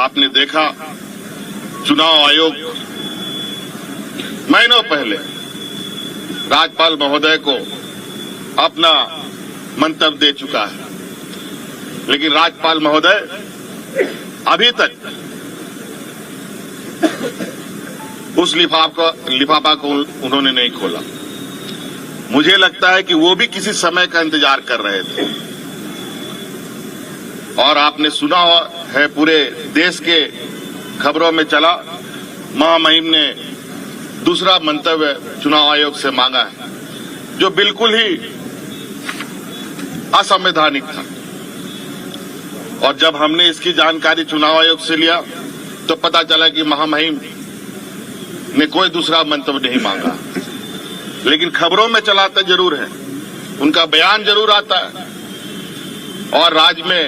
आपने देखा चुनाव आयोग महीनों पहले राज्यपाल महोदय को अपना मंतव्य दे चुका है, लेकिन राज्यपाल महोदय अभी तक उस लिफाफा को उन्होंने नहीं खोला। मुझे लगता है कि वो भी किसी समय का इंतजार कर रहे थे। और आपने सुना है, पूरे देश के खबरों में चला, महामहिम ने दूसरा मंतव्य चुनाव आयोग से मांगा है, जो बिल्कुल ही असंवैधानिक था। और जब हमने इसकी जानकारी चुनाव आयोग से लिया तो पता चला कि महामहिम ने कोई दूसरा मंतव्य नहीं मांगा, लेकिन खबरों में चलाते जरूर है, उनका बयान जरूर आता है और राज्य में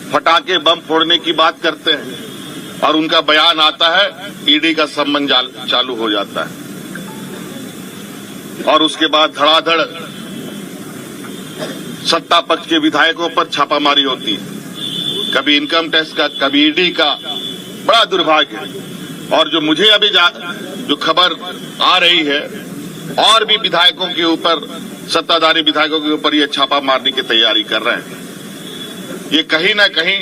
फटाके बम फोड़ने की बात करते हैं और उनका बयान आता है, ईडी का सम्मन चालू हो जाता है और उसके बाद धड़ाधड़ सत्ता पक्ष के विधायकों पर छापामारी होती है, कभी इनकम टैक्स का, कभी ईडी का। बड़ा दुर्भाग्य है। और जो मुझे अभी जो खबर आ रही है, और भी विधायकों के ऊपर, सत्ताधारी विधायकों के ऊपर ये छापा मारने की तैयारी कर रहे हैं। ये कहीं ना कहीं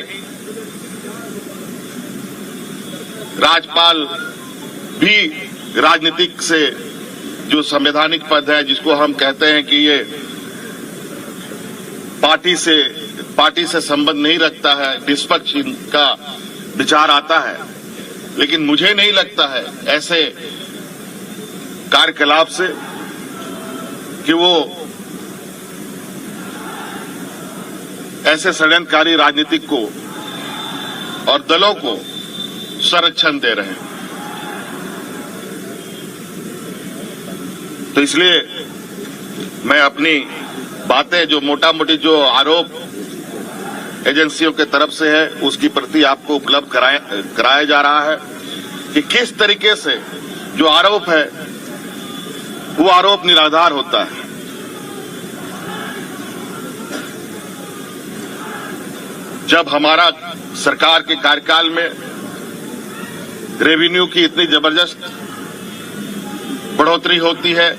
राज्यपाल भी राजनीतिक से जो संवैधानिक पद है, जिसको हम कहते हैं कि ये पार्टी से संबंध नहीं रखता है, निष्पक्ष इनका विचार आता है, लेकिन मुझे नहीं लगता है ऐसे कार्यकलाप से कि वो ऐसे षड्यंत्रकारी राजनीतिक को और दलों को संरक्षण दे रहे हैं। तो इसलिए मैं अपनी बातें, जो मोटा मोटी जो आरोप एजेंसियों के तरफ से है, उसकी प्रति आपको उपलब्ध कराया जा रहा है कि किस तरीके से जो आरोप है वो आरोप निराधार होता है। जब हमारा सरकार के कार्यकाल में रेवेन्यू की इतनी जबरदस्त बढ़ोतरी होती है,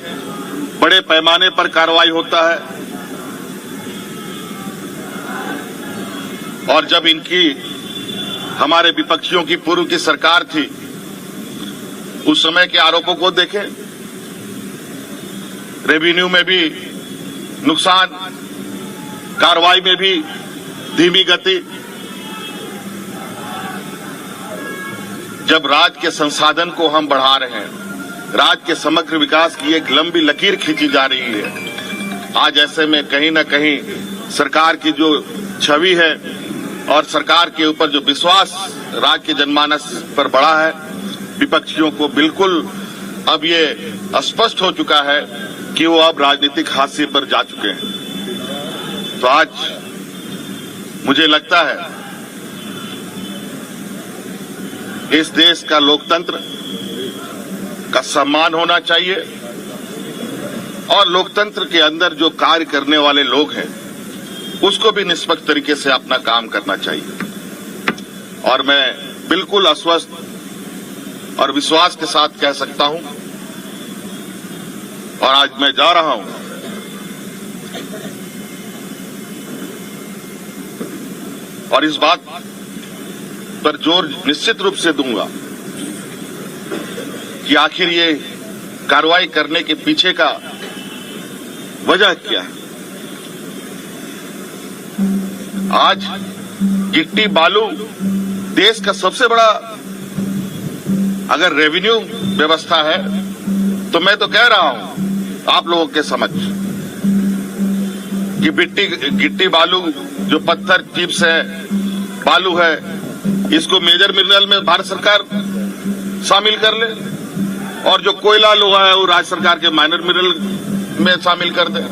बड़े पैमाने पर कार्रवाई होता है, और जब हमारे विपक्षियों की पूर्व की सरकार थी, उस समय के आरोपों को देखें, रेवेन्यू में भी नुकसान, कार्रवाई में भी धीमी गति। जब राज्य के संसाधन को हम बढ़ा रहे हैं, राज्य के समग्र विकास की एक लंबी लकीर खींची जा रही है, आज ऐसे में कहीं न कहीं सरकार की जो छवि है और सरकार के ऊपर जो विश्वास राज्य के जनमानस पर बढ़ा है, विपक्षियों को बिल्कुल अब ये स्पष्ट हो चुका है कि वो अब राजनीतिक हाशिए पर जा चुके हैं। तो आज मुझे लगता है इस देश का लोकतंत्र का सम्मान होना चाहिए और लोकतंत्र के अंदर जो कार्य करने वाले लोग हैं उसको भी निष्पक्ष तरीके से अपना काम करना चाहिए। और मैं बिल्कुल आश्वस्त और विश्वास के साथ कह सकता हूं, और आज मैं जा रहा हूं, और इस बात पर जोर निश्चित रूप से दूंगा कि आखिर ये कार्रवाई करने के पीछे का वजह क्या है। आज गिट्टी बालू देश का सबसे बड़ा अगर रेवेन्यू व्यवस्था है, तो मैं तो कह रहा हूं आप लोगों के समक्ष कि गिट्टी बालू जो पत्थर चिप्स है, बालू है, इसको मेजर मिनरल में भारत सरकार शामिल कर ले, और जो कोयला लोहा है वो राज्य सरकार के माइनर मिनरल में शामिल कर दे।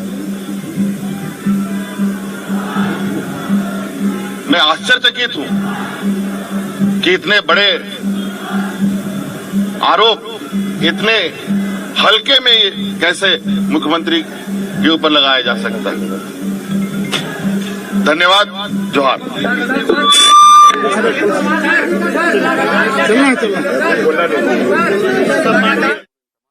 मैं आश्चर्यचकित हूं कि इतने बड़े आरोप इतने हल्के में कैसे मुख्यमंत्री के ऊपर लगाया जा सकता है। धन्यवाद। जोहार। चलना है, चलना है।